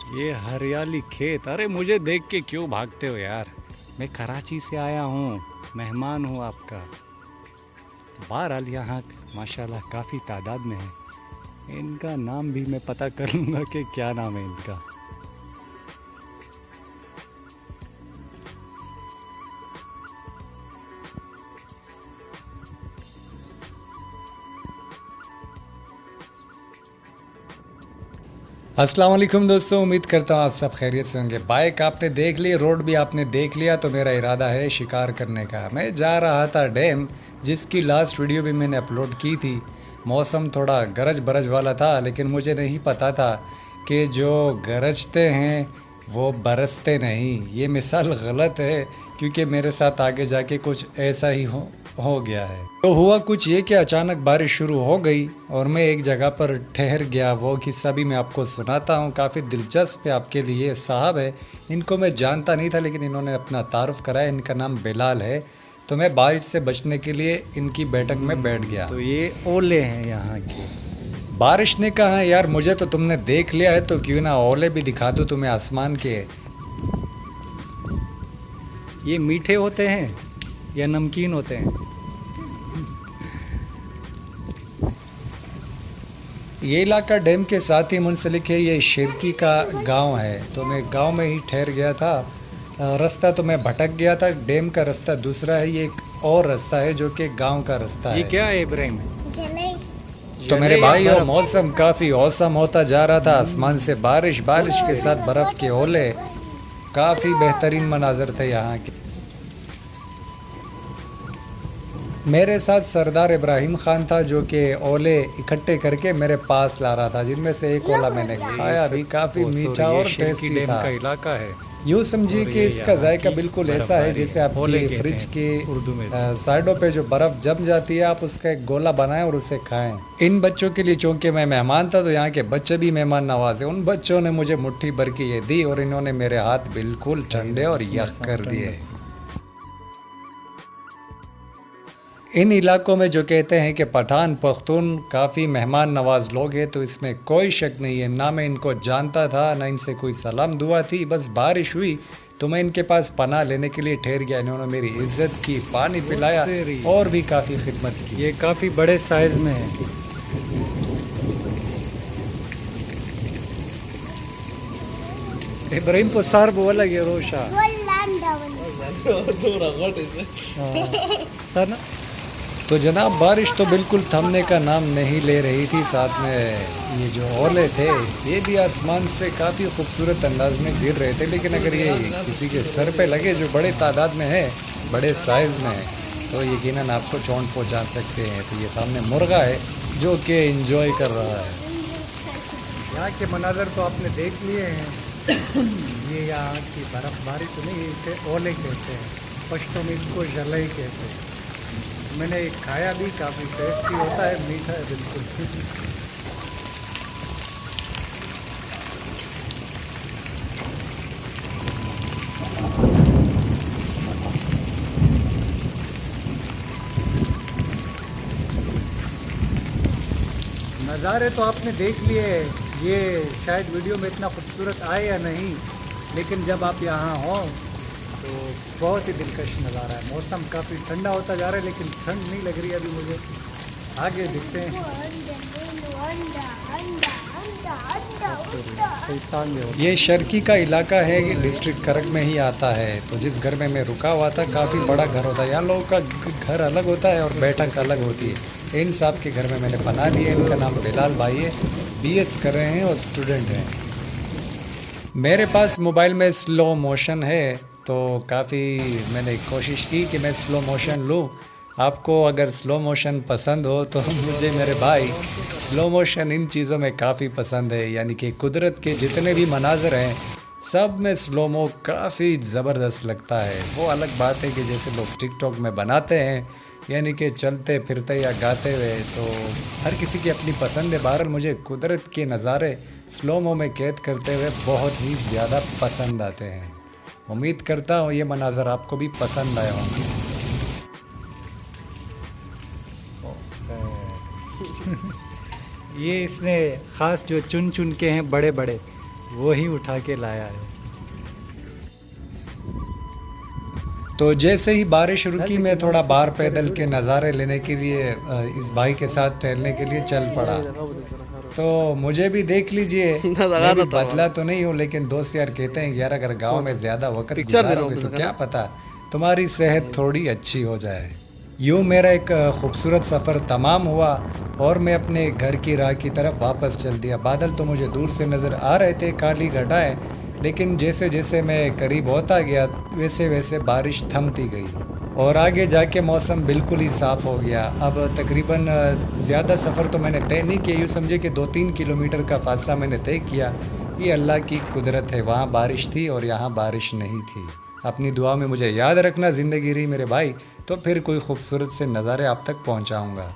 ये हरियाली खेत, अरे मुझे देख के क्यों भागते हो यार। मैं कराची से आया हूँ, मेहमान हूँ आपका। बहरहाल यहाँ माशाल्लाह काफ़ी तादाद में है। इनका नाम भी मैं पता कर लूँगा कि क्या नाम है इनका। अस्सलाम वालेकुम दोस्तों, उम्मीद करता हूँ आप सब खैरियत से होंगे। बाइक आपने देख ली, रोड भी आपने देख लिया, तो मेरा इरादा है शिकार करने का। मैं जा रहा था डैम, जिसकी लास्ट वीडियो भी मैंने अपलोड की थी। मौसम थोड़ा गरज बरज वाला था, लेकिन मुझे नहीं पता था कि जो गरजते हैं वो बरसते नहीं। ये मिसाल गलत है, क्योंकि मेरे साथ आगे जाके कुछ ऐसा ही हो गया है। तो हुआ कुछ ये कि अचानक बारिश शुरू हो गई और मैं एक जगह पर ठहर गया। वो किस्सा भी मैं आपको सुनाता हूँ, काफ़ी दिलचस्प है आपके लिए। साहब है, इनको मैं जानता नहीं था, लेकिन इन्होंने अपना तारुफ कराया। इनका नाम बिलाल है। तो मैं बारिश से बचने के लिए इनकी बैठक में बैठ गया। तो ये ओले हैं यहाँ के। बारिश ने कहा, यार मुझे तो तुमने देख लिया है, तो क्यों ना ओले भी दिखा दो तुम्हें आसमान के। ये मीठे होते हैं या नमकीन होते हैं? ये इलाका डैम के साथ ही मुंसलिक है। ये शिरकी का गांव है, तो मैं गांव में ही ठहर गया था। रास्ता तो मैं भटक गया था। डैम का रास्ता दूसरा है, ये एक और रास्ता है जो कि गांव का रास्ता ये है। क्या है इब्राहिम? तो मेरे जले या भाई, और बर्फ? मौसम काफ़ी औसम होता जा रहा था। आसमान से बारिश, बारिश के साथ बर्फ़ के ओले। काफ़ी बेहतरीन मनाजर थे यहाँ के। मेरे साथ सरदार इब्राहिम ख़ान था, जो कि ओले इकट्ठे करके मेरे पास ला रहा था, जिनमें से एक ओला मैंने खाया भी। काफ़ी मीठा और शिरकी टेस्टी डैम था। का इलाका है। यूँ समझिए और कि ये इसका यहाँ जायका की बिल्कुल ऐसा है बर्फबारी जैसे ओले आपकी कहते फ्रिज की हैं उर्दू में। साइडों पे जो बर्फ़ जम जाती है, आप उसका एक गोला बनाएं और उसे खाएं। इन बच्चों के लिए, चूँकि मैं मेहमान था, तो यहाँ के बच्चे भी मेहमान नवाज हैं। उन बच्चों ने मुझे मुट्ठी भर के ये दी और इन्होंने मेरे हाथ बिल्कुल ठंडे और यख कर दिए। इन इलाकों में जो कहते हैं कि पठान पख्तून काफ़ी मेहमान नवाज लोग हैं, तो इसमें कोई शक नहीं है। ना मैं इनको जानता था, ना इनसे कोई सलाम दुआ थी। बस बारिश हुई तो मैं इनके पास पनाह लेने के लिए ठहर गया। इन्होंने मेरी इज्जत की, पानी पिलाया और भी काफ़ी खिदमत की। ये काफ़ी बड़े साइज़ में है। इब्राहिम को सर बोला ये रोशा। सर ना। तो जनाब, बारिश तो बिल्कुल थमने का नाम नहीं ले रही थी। साथ में ये जो ओले थे, ये भी आसमान से काफ़ी खूबसूरत अंदाज में गिर रहे थे। लेकिन अगर ये किसी के सर पे लगे, जो बड़े तादाद में है, बड़े साइज़ में है, तो यकीनन आपको चोट पहुंचा सकते हैं। तो ये सामने मुर्गा है जो कि एंजॉय कर रहा है। यहाँ के मनाजर तो आपने देख लिए हैं। ये यहाँ की बर्फबारी तो नहीं, इसे ओले कहते हैं। पश्तो में इसको जलई कहते हैं। मैंने खाया भी, काफ़ी टेस्टी होता है, मीठा है बिल्कुल। नज़ारे तो आपने देख लिए। ये शायद वीडियो में इतना खूबसूरत आए या नहीं, लेकिन जब आप यहाँ हो तो बहुत ही दिलकश नज़ारा है। मौसम काफ़ी ठंडा होता जा रहा है, लेकिन ठंड नहीं लग रही अभी मुझे। आगे दिखते हैं। ये शर्की का इलाका है, डिस्ट्रिक्ट करक में ही आता है। तो जिस घर में मैं रुका हुआ था, काफ़ी बड़ा घर होता है। यहाँ लोगों का घर अलग होता है और बैठक अलग होती है। इन साहब के घर में मैंने पनाह ली है। इनका नाम बिलाल भाई है, बीएस कर रहे हैं और स्टूडेंट हैं। मेरे पास मोबाइल में स्लो मोशन है, तो काफ़ी मैंने कोशिश की कि मैं स्लो मोशन लूँ। आपको अगर स्लो मोशन पसंद हो तो मुझे मेरे भाई स्लो मोशन इन चीज़ों में काफ़ी पसंद है। यानी कि कुदरत के जितने भी मनाज़र हैं, सब में स्लो मो काफ़ी ज़बरदस्त लगता है। वो अलग बात है कि जैसे लोग टिकटॉक में बनाते हैं, यानी कि चलते फिरते या गाते हुए, तो हर किसी की अपनी पसंद है। बहरहाल मुझे कुदरत के नज़ारे स्लो मो में कैद करते हुए बहुत ही ज़्यादा पसंद आते हैं। उम्मीद करता हूँ ये मनाज़र आपको भी पसंद आए होंगे। ये इसने ख़ास जो चुन चुन के हैं बड़े बड़े, वो ही उठा के लाया है। तो जैसे ही बारिश रुकी मैं थोड़ा बाहर पैदल के नज़ारे लेने के लिए इस भाई के साथ टहलने के लिए चल पड़ा। तो मुझे भी देख लीजिए, मैं भी बदला तो नहीं हूँ, लेकिन दोस्त यार कहते हैं कि यार अगर गांव में ज़्यादा वक्त गुजारोगे तो क्या पता तुम्हारी सेहत थोड़ी अच्छी हो जाए। यूँ मेरा एक खूबसूरत सफ़र तमाम हुआ और मैं अपने घर की राह की तरफ वापस चल दिया। बादल तो मुझे दूर से नज़र आ रहे थे, काली घटाएं, लेकिन जैसे जैसे मैं करीब होता गया वैसे वैसे बारिश थमती गई और आगे जाके मौसम बिल्कुल ही साफ़ हो गया। अब तकरीबन ज़्यादा सफ़र तो मैंने तय नहीं किया, यूँ समझे कि 2-3 किलोमीटर का फ़ासला मैंने तय किया। ये अल्लाह की कुदरत है, वहाँ बारिश थी और यहाँ बारिश नहीं थी। अपनी दुआ में मुझे याद रखना, ज़िंदगी रही मेरे भाई तो फिर कोई खूबसूरत से नज़ारे आप तक पहुँचाऊँगा।